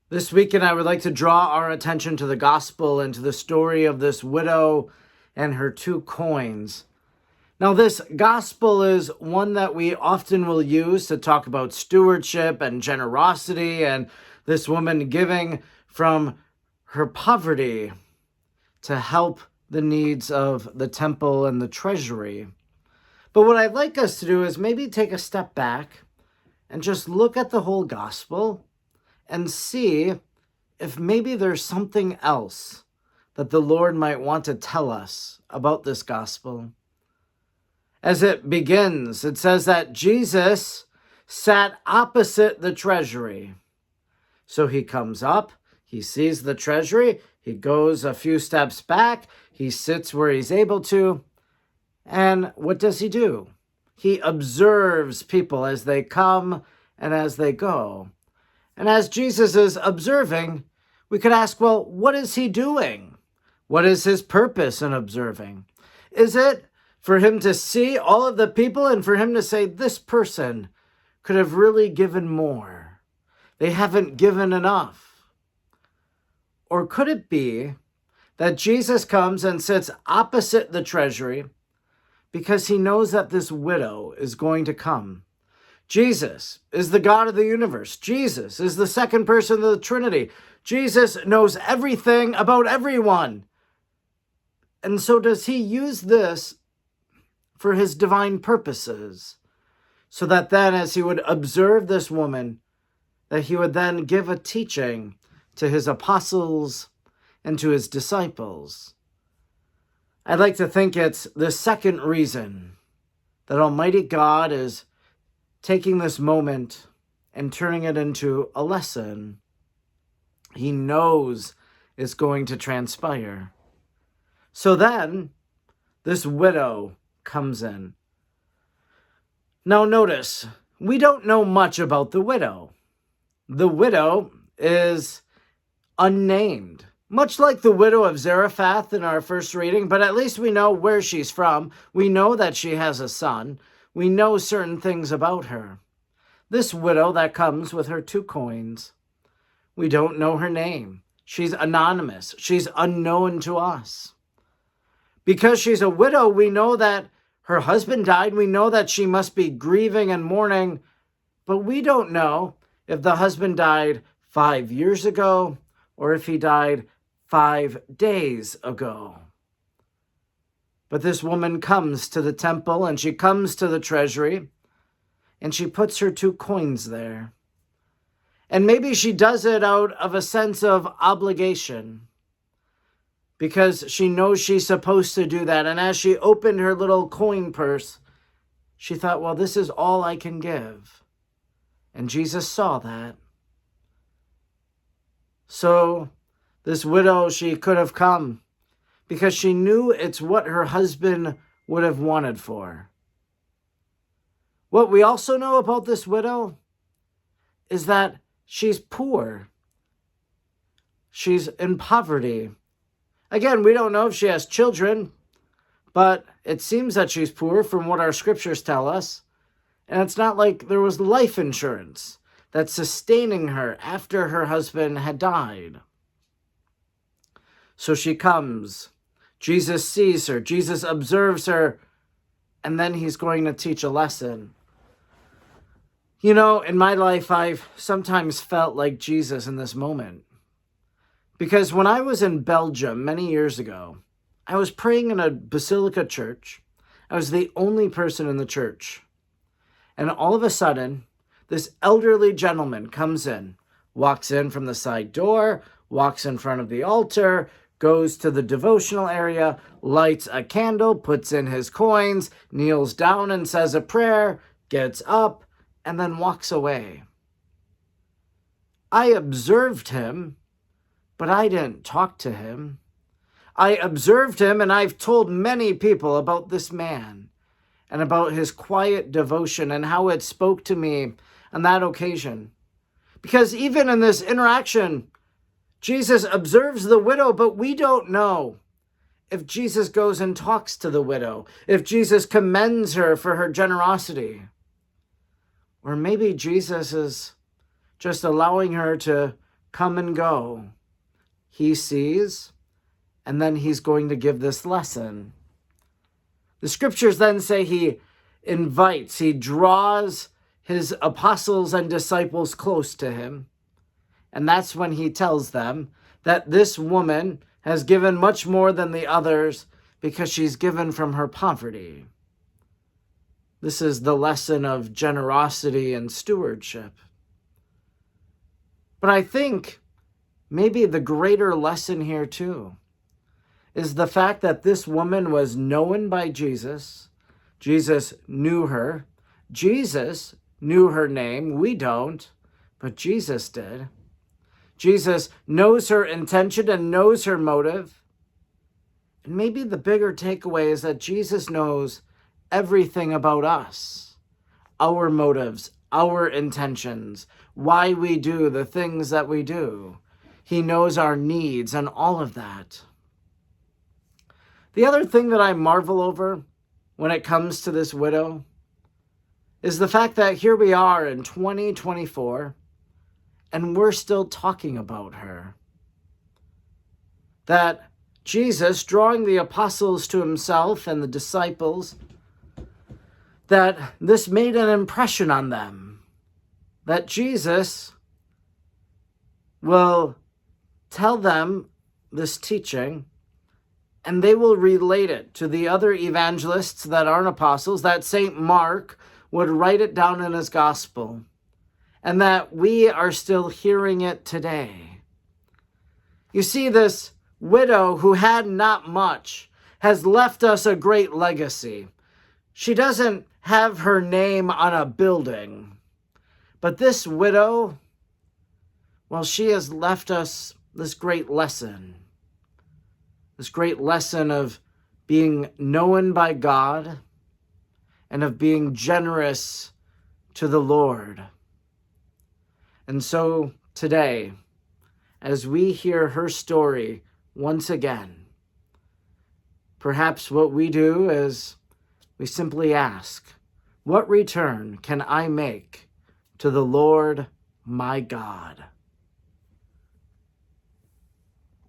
This weekend, I would like to draw our attention to the gospel and to the story of this widow and her 2 coins. Now, this gospel is one that we often will use to talk about stewardship and generosity and this woman giving from her poverty to help the needs of the temple and the treasury. But what I'd like us to do is maybe take a step back and just look at the whole gospel and see if maybe there's something else that the Lord might want to tell us about this gospel. As it begins, it says that Jesus sat opposite the treasury. So he comes up, he sees the treasury, he goes a few steps back, he sits where he's able to, and what does he do? He observes people as they come and as they go. And as Jesus is observing, we could ask, well, what is he doing? What is his purpose in observing? Is it for him to see all of the people and for him to say, this person could have really given more? They haven't given enough. Or could it be that Jesus comes and sits opposite the treasury because he knows that this widow is going to come? Jesus is the God of the universe. Jesus is the second person of the Trinity. Jesus knows everything about everyone. And so does he use this for his divine purposes, so that then as he would observe this woman, that he would then give a teaching to his apostles and to his disciples. I'd like to think it's the second reason that Almighty God is taking this moment and turning it into a lesson he knows is going to transpire. So then, this widow comes in. Now notice, we don't know much about the widow. The widow is unnamed, much like the widow of Zarephath in our first reading, but at least we know where she's from. We know that she has a son. We know certain things about her. This widow that comes with her 2 coins, we don't know her name. She's anonymous. She's unknown to us. Because she's a widow, we know that her husband died. We know that she must be grieving and mourning, but we don't know if the husband died 5 years ago or if he died 5 days ago. But this woman comes to the temple and she comes to the treasury and she puts her 2 coins there. And maybe she does it out of a sense of obligation because she knows she's supposed to do that. And as she opened her little coin purse, she thought, well, this is all I can give. And Jesus saw that. So this widow, she could have come because she knew it's what her husband would have wanted for her. What we also know about this widow is that she's poor. She's in poverty. Again, we don't know if she has children, but it seems that she's poor from what our scriptures tell us. And it's not like there was life insurance that's sustaining her after her husband had died. So she comes. Jesus sees her. Jesus observes her. And then he's going to teach a lesson. You know, in my life, I've sometimes felt like Jesus in this moment. Because when I was in Belgium many years ago, I was praying in a basilica church. I was the only person in the church. And all of a sudden, this elderly gentleman comes in, walks in from the side door, walks in front of the altar, goes to the devotional area, lights a candle, puts in his coins, kneels down and says a prayer, gets up, and then walks away. I observed him, but I didn't talk to him. I observed him, and I've told many people about this man and about his quiet devotion and how it spoke to me on that occasion. Because even in this interaction, Jesus observes the widow, but we don't know if Jesus goes and talks to the widow, if Jesus commends her for her generosity. Or maybe Jesus is just allowing her to come and go. He sees, and then he's going to give this lesson. The scriptures then say he invites, he draws his apostles and disciples close to him. And that's when he tells them that this woman has given much more than the others because she's given from her poverty. This is the lesson of generosity and stewardship. But I think maybe the greater lesson here too is the fact that this woman was known by Jesus. Jesus knew her. Jesus knew her name. We don't, but Jesus did. Jesus knows her intention and knows her motive. And maybe the bigger takeaway is that Jesus knows everything about us, our motives, our intentions, why we do the things that we do. He knows our needs and all of that. The other thing that I marvel over when it comes to this widow is the fact that here we are in 2024 and we're still talking about her. That Jesus, drawing the apostles to himself and the disciples, that this made an impression on them. That Jesus will tell them this teaching, and they will relate it to the other evangelists that aren't apostles, that St. Mark would write it down in his gospel, and that we are still hearing it today. You see, this widow who had not much has left us a great legacy. She doesn't have her name on a building, but this widow, well, she has left us this great lesson of being known by God and of being generous to the Lord. And so today, as we hear her story once again, perhaps what we do is we simply ask, what return can I make to the Lord my God?